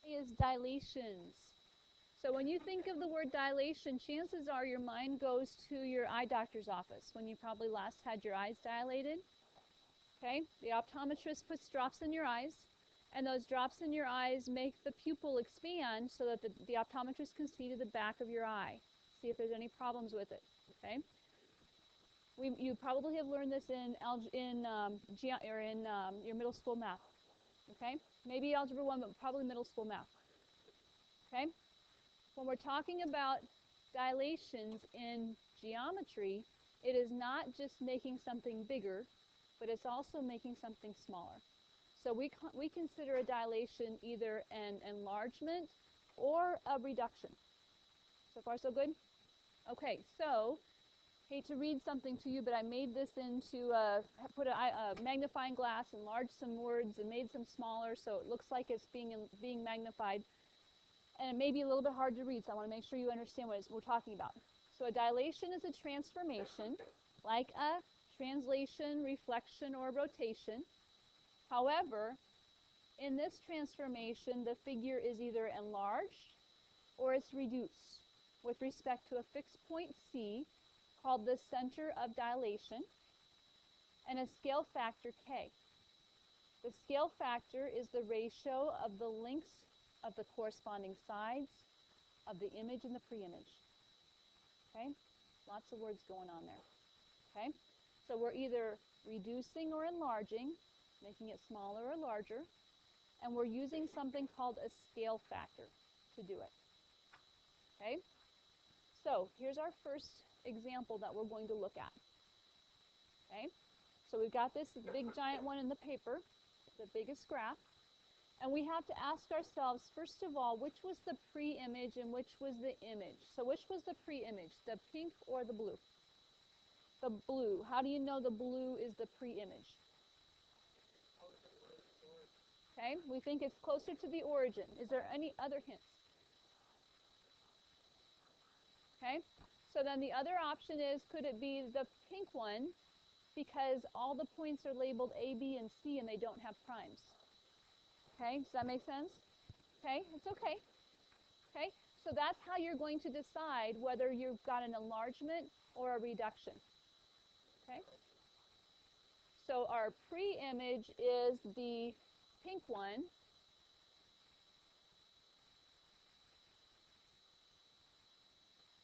Is dilations. So when you think of the word dilation, chances are your mind goes to your eye doctor's office when you probably last had your eyes dilated. Okay, the optometrist puts drops in your eyes, and those drops in your eyes make the pupil expand so that the optometrist can see to the back of your eye, see if there's any problems with it. Okay, you probably have learned this in your middle school math. Okay, maybe algebra 1, but probably middle school math. Okay, when we're talking about dilations in geometry, it is not just making something bigger, but it's also making something smaller. So we consider a dilation either an enlargement or a reduction. So far, so good? Okay, so hate to read something to you, but I made this into, put a magnifying glass, enlarged some words, and made some smaller, so it looks like it's being magnified. And it may be a little bit hard to read, so I want to make sure you understand what we're talking about. So a dilation is a transformation, like a translation, reflection, or rotation. However, in this transformation, the figure is either enlarged or it's reduced with respect to a fixed point C called the center of dilation and a scale factor K. The scale factor is the ratio of the lengths of the corresponding sides of the image and the preimage. Okay? Lots of words going on there. Okay? So we're either reducing or enlarging, making it smaller or larger, and we're using something called a scale factor to do it. Okay? So here's our first example that we're going to look at. Okay? So we've got this big giant one in the paper, the biggest graph, and we have to ask ourselves, first of all, which was the pre-image and which was the image? So which was the pre-image, the pink or the blue? The blue. How do you know the blue is the pre-image? Okay, we think it's closer to the origin. Is there any other hints? Okay, so then the other option is, could it be the pink one because all the points are labeled A, B, and C and they don't have primes? Okay, does that make sense? Okay, it's okay. Okay, so that's how you're going to decide whether you've got an enlargement or a reduction. Okay, so our pre-image is the pink one.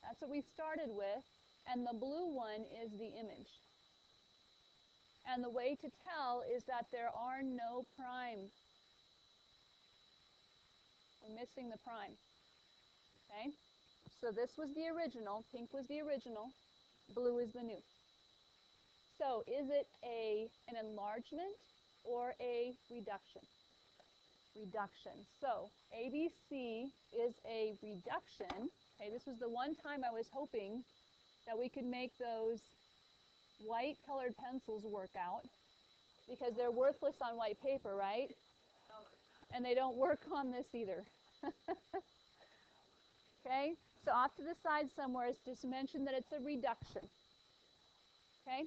That's what we started with, and the blue one is the image. And the way to tell is that there are no primes. We're missing the prime. Okay? So this was the original, pink was the original, blue is the new. So is it an enlargement or a reduction? Reduction. So ABC is a reduction. Okay, this was the one time I was hoping that we could make those white colored pencils work out, because they're worthless on white paper, right? And they don't work on this either. Okay, so off to the side somewhere is just mention that it's a reduction. Okay,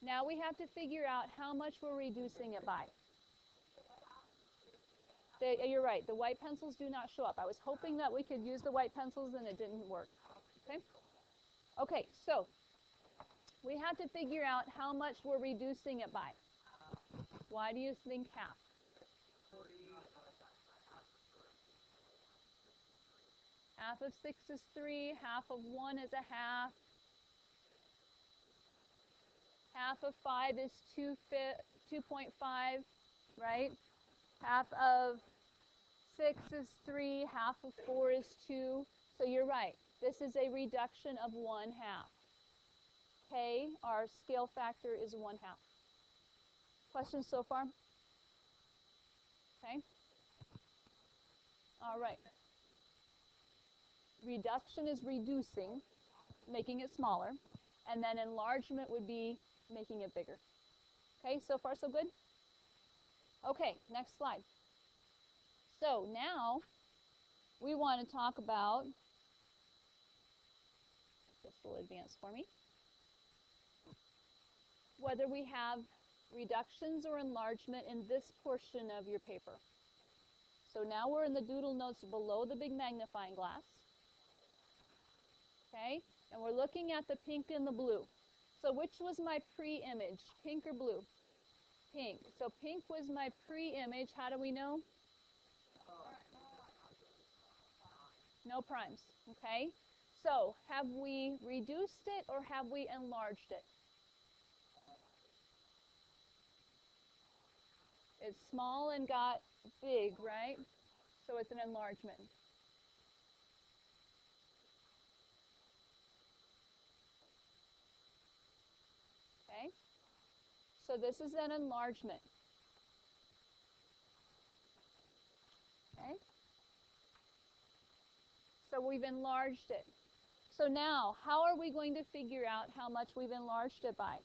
now we have to figure out how much we're reducing it by. You're right, the white pencils do not show up. I was hoping that we could use the white pencils and it didn't work. Okay, okay, so we have to figure out how much we're reducing it by. Why do you think half? Half of 6 is 3, half of 1 is a half. Half of 5 is 2.5, right? Half of 6 is 3, half of 4 is 2. So you're right. This is a reduction of 1/2. K, our scale factor, is 1/2. Questions so far? Okay. All right. Reduction is reducing, making it smaller, and then enlargement would be making it bigger. Okay, so far so good? Okay, next slide. So now we want to talk about, this will advance for me, whether we have reductions or enlargement in this portion of your paper. So now we're in the doodle notes below the big magnifying glass. Okay, and we're looking at the pink and the blue. So which was my pre-image, pink or blue? Pink. So pink was my pre-image. How do we know? No primes. Okay, so have we reduced it or have we enlarged it? It's small and got big, right? So it's an enlargement. Okay, so this is an enlargement. Okay, so we've enlarged it. So now, how are we going to figure out how much we've enlarged it by?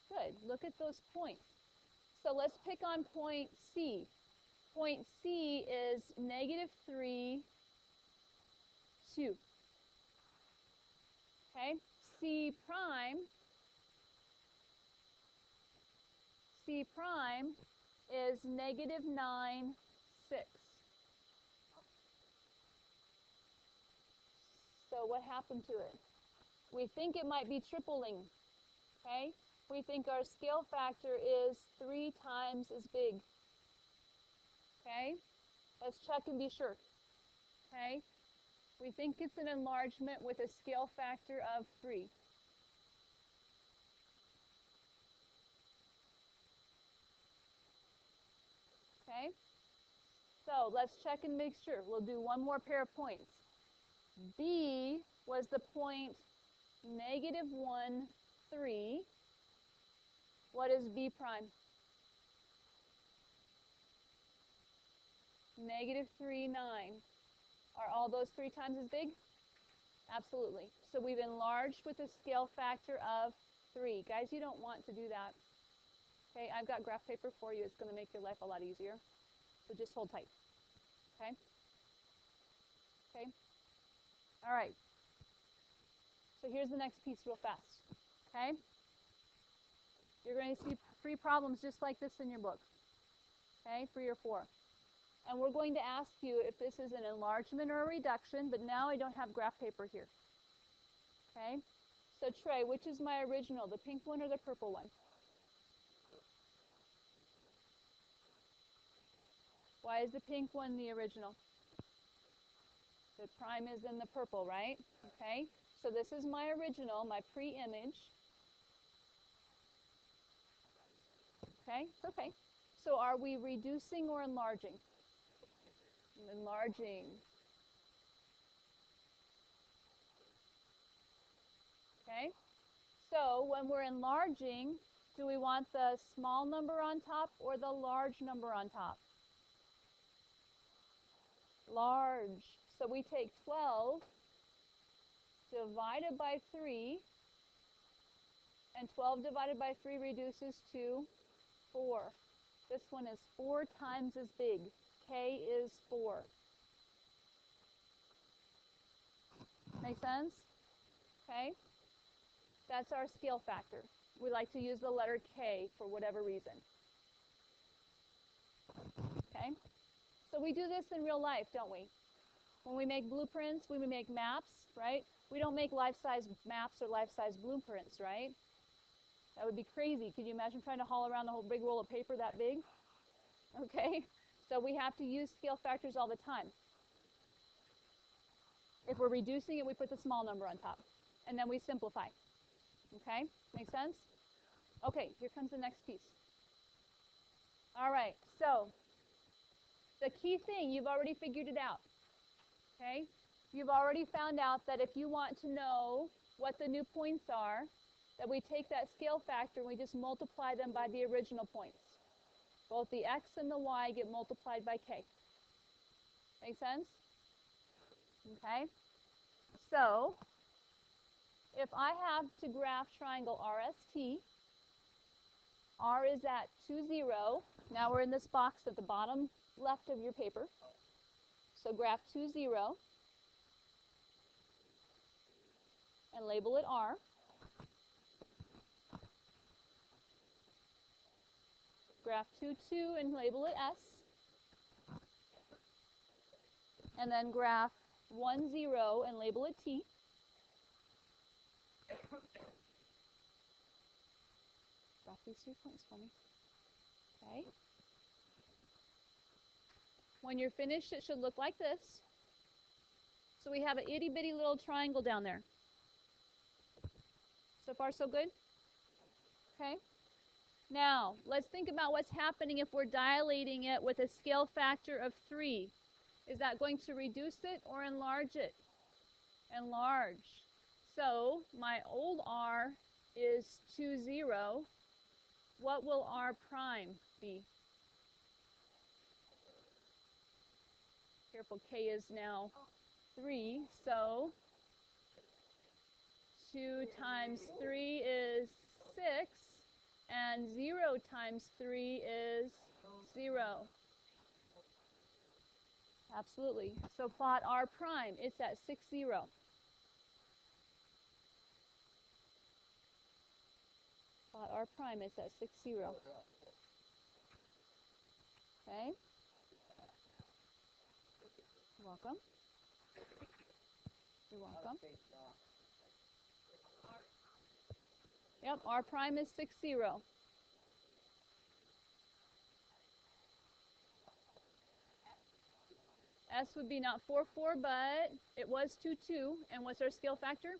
Good, look at those points. So let's pick on point C. Point C is -3, 2. Okay, C prime is -9, 6. So what happened to it? We think it might be tripling. Okay, we think our scale factor is 3 times as big. Okay, let's check and be sure. Okay, we think it's an enlargement with a scale factor of 3. Okay, so let's check and make sure. We'll do one more pair of points. B was the point -1, 3. What is B prime? -3, 9. Are all those 3 times as big? Absolutely. So we've enlarged with a scale factor of 3. Guys, you don't want to do that. Okay, I've got graph paper for you. It's going to make your life a lot easier. So just hold tight. Okay? Okay? All right. So here's the next piece real fast. Okay? You're going to see 3 problems just like this in your book. Okay? 3 or 4. And we're going to ask you if this is an enlargement or a reduction, but now I don't have graph paper here. Okay? So Trey, which is my original, the pink one or the purple one? Why is the pink one the original? The prime is in the purple, right? Okay, so this is my original, my pre-image. Okay, it's okay. So are we reducing or enlarging? Enlarging. Okay, so when we're enlarging, do we want the small number on top or the large number on top? Large. So we take 12 divided by 3, and 12 divided by 3 reduces to 4. This one is 4 times as big. K is 4. Make sense? Okay? That's our scale factor. We like to use the letter K for whatever reason. Okay? So we do this in real life, don't we? When we make blueprints, when we make maps, right? We don't make life-size maps or life-size blueprints, right? That would be crazy. Could you imagine trying to haul around the whole big roll of paper that big? Okay? So we have to use scale factors all the time. If we're reducing it, we put the small number on top. And then we simplify. Okay? Make sense? Okay, here comes the next piece. All right, so the key thing, you've already figured it out. Okay? You've already found out that if you want to know what the new points are, that we take that scale factor and we just multiply them by the original points. Both the x and the y get multiplied by k. Make sense? Okay? So, if I have to graph triangle RST, R is at 2, 0. Now we're in this box at the bottom left of your paper. So graph 2, 0. And label it R. graph 2, 2, and label it S. And then graph 1, 0, and label it T. Graph these 3 points for me. Okay. When you're finished, it should look like this. So we have an itty-bitty little triangle down there. So far, so good? Okay. Now, let's think about what's happening if we're dilating it with a scale factor of 3. Is that going to reduce it or enlarge it? Enlarge. So, my old R is 2, 0. What will R prime be? Careful, K is now 3. So, 2 times 3 is 6. And 0 times 3 is 0. Absolutely. So plot R prime. It's at 6, 0. Plot R prime. It's at 6, 0. Okay. You're welcome. You're welcome. Yep, R prime is 6, 0. S would be not 4, 4, but it was 2, 2. And what's our scale factor?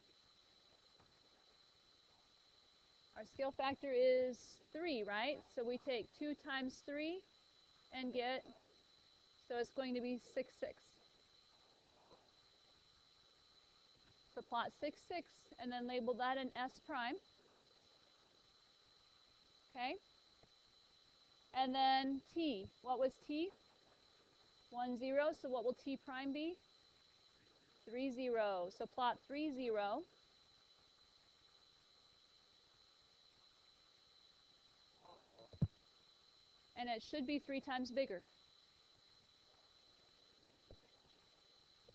Our scale factor is 3, right? So we take 2 times 3 and get, so it's going to be 6, 6. So plot 6, 6, and then label that an S prime. Okay? And then T. What was T? 1, 0. So what will T prime be? 3, 0. So plot 3, 0. And it should be 3 times bigger.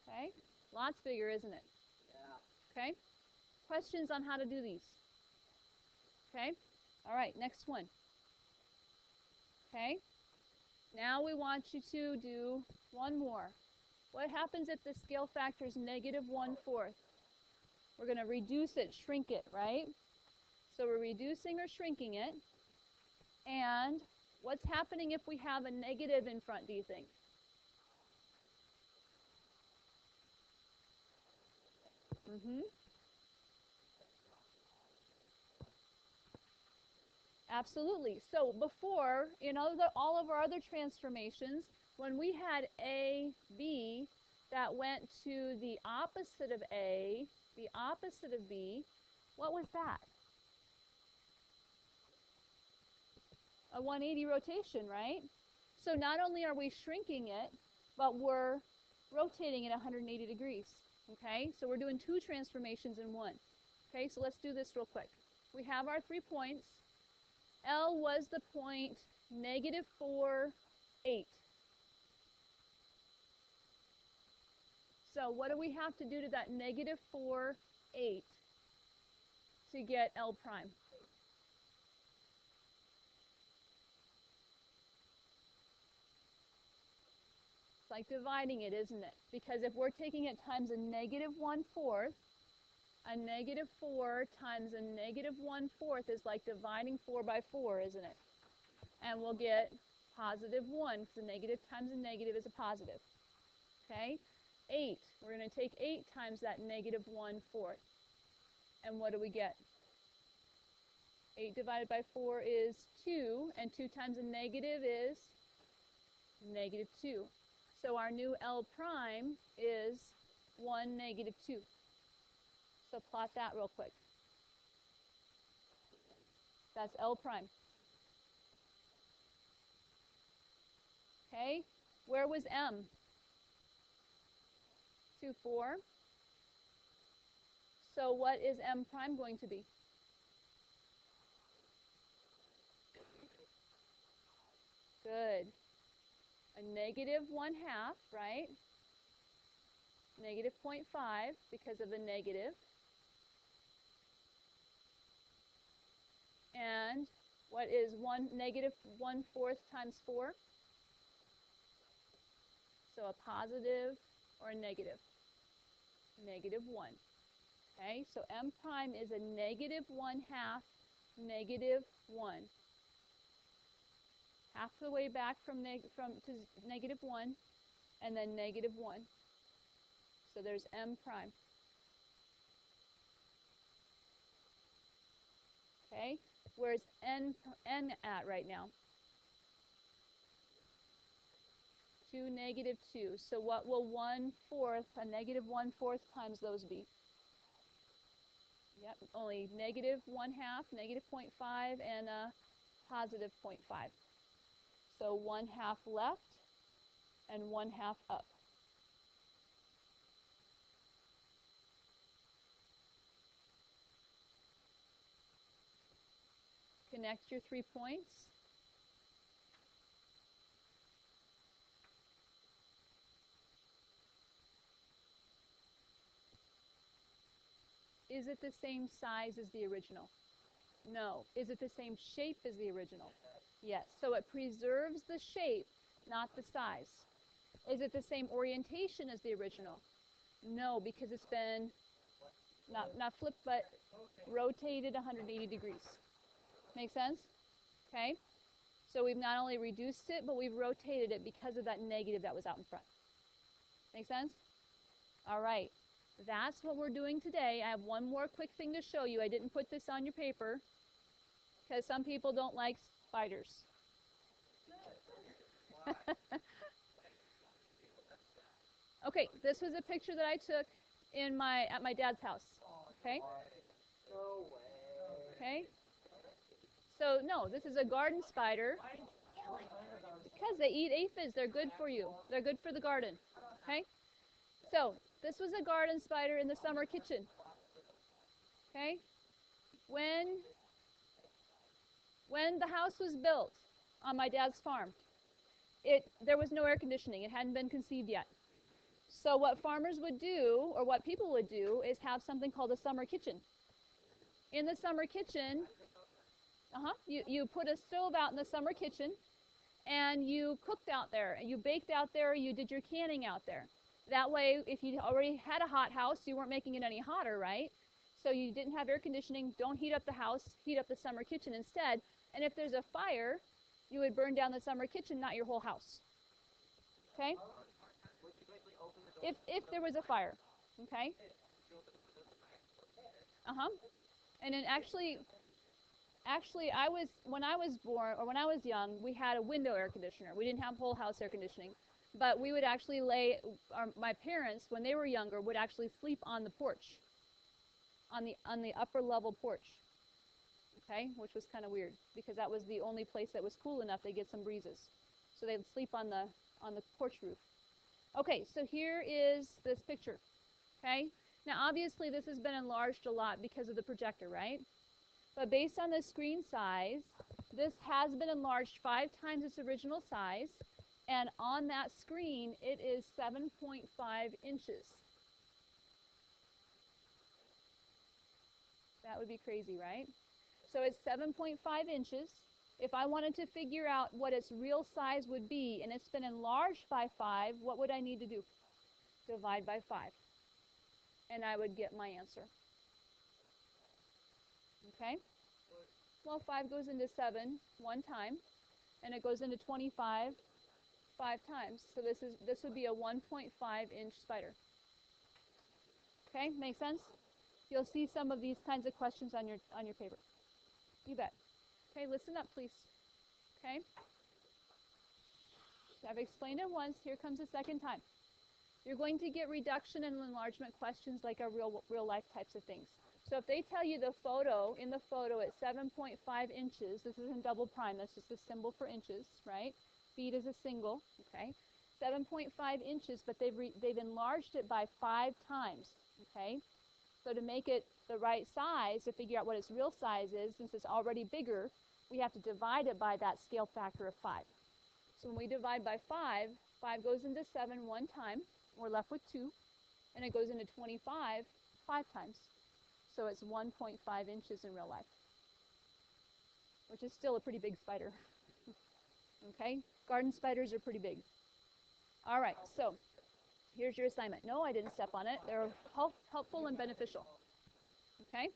Okay? Lots bigger, isn't it? Yeah. Okay? Questions on how to do these? Okay? All right, next one. Okay? Now we want you to do one more. What happens if the scale factor is negative 1/4? We're going to reduce it, shrink it, right? So we're reducing or shrinking it. And what's happening if we have a negative in front, do you think? Mm-hmm. Absolutely. So before, in all of our other transformations, when we had A, B, that went to the opposite of A, the opposite of B, what was that? A 180 rotation, right? So not only are we shrinking it, but we're rotating it 180 degrees. Okay, so we're doing 2 transformations in one. Okay, so let's do this real quick. We have our 3 points. L was the point negative 4, 8. So what do we have to do to that negative 4, 8 to get L prime? It's like dividing it, isn't it? Because if we're taking it times a negative 1/4, a negative 4 times a negative 1/4 is like dividing 4 by 4, isn't it? And we'll get positive 1, because a negative times a negative is a positive. Okay? 8. We're going to take 8 times that negative 1/4. And what do we get? 8 divided by 4 is 2, and 2 times a negative is negative 2. So our new L prime is 1, negative 2. So plot that real quick. That's L prime. Okay, where was M? 2, 4. So what is M prime going to be? Good. A negative 1/2, right? Negative 0.5 because of the negative. And What is negative 1/4 times 4? So a positive or a negative? Negative 1. Okay, so m prime is a negative 1/2, negative 1. Half the way back to negative 1, and then negative 1. So there's m prime. Okay, where's n at right now? 2, negative 2. So what will 1/4, a negative 1/4 times those be? Yep, only negative 1/2, negative 0.5, and a positive 0.5. So 1/2 left and 1/2 up. Connect your 3 points. Is it the same size as the original? No. Is it the same shape as the original? Yes. So it preserves the shape, not the size. Is it the same orientation as the original? No, because it's been not flipped, but rotated 180 degrees. Make sense? Okay. So we've not only reduced it, but we've rotated it because of that negative that was out in front. Make sense? All right. That's what we're doing today. I have one more quick thing to show you. I didn't put this on your paper because some people don't like spiders. Okay, this was a picture that I took at my dad's house. Okay? Okay? So, no, this is a garden spider. Because they eat aphids. They're good for you. They're good for the garden. Okay? So, this was a garden spider in the summer kitchen. Okay? When the house was built on my dad's farm, there was no air conditioning. It hadn't been conceived yet. So what farmers would do, or what people would do, is have something called a summer kitchen. In the summer kitchen, you put a stove out in the summer kitchen, and you cooked out there, and you baked out there, you did your canning out there. That way, if you already had a hot house, you weren't making it any hotter, right? So you didn't have air conditioning, don't heat up the house, heat up the summer kitchen instead. And if there's a fire, you would burn down the summer kitchen, not your whole house. Okay? If there was a fire. Okay? And then actually when I was born, or when I was young, we had a window air conditioner. We didn't have whole house air conditioning. But we would actually my parents, when they were younger, would actually sleep on the porch. On the upper level porch. Okay? Which was kind of weird, because that was the only place that was cool enough to get some breezes. So they'd sleep on the porch roof. Okay, so here is this picture. Okay? Now obviously this has been enlarged a lot because of the projector, right? But based on the screen size, this has been enlarged 5 times its original size, and on that screen it is 7.5 inches. That would be crazy, right? So it's 7.5 inches. If I wanted to figure out what its real size would be, and it's been enlarged by 5, what would I need to do? Divide by 5. And I would get my answer. Okay? Well, 5 goes into 7 one time, and it goes into 25 5 times. So this would be a 1.5 inch spider. Okay, make sense? You'll see some of these kinds of questions on your paper. You bet. Okay, listen up, please. Okay? I've explained it once. Here comes the second time. You're going to get reduction and enlargement questions like a real life types of things. So if they tell you in the photo it's 7.5 inches, this isn't double prime, that's just a symbol for inches, right? Feet is a single, okay? 7.5 inches, but they've enlarged it by 5 times, okay? So to make it the right size, to figure out what its real size is, since it's already bigger, we have to divide it by that scale factor of 5. So when we divide by 5, 5 goes into 7 one time, we're left with 2, and it goes into 25 5 times. So it's 1.5 inches in real life. which is still a pretty big spider. Okay, garden spiders are pretty big. All right, so here's your assignment. No, I didn't step on it. They're helpful and beneficial. Okay.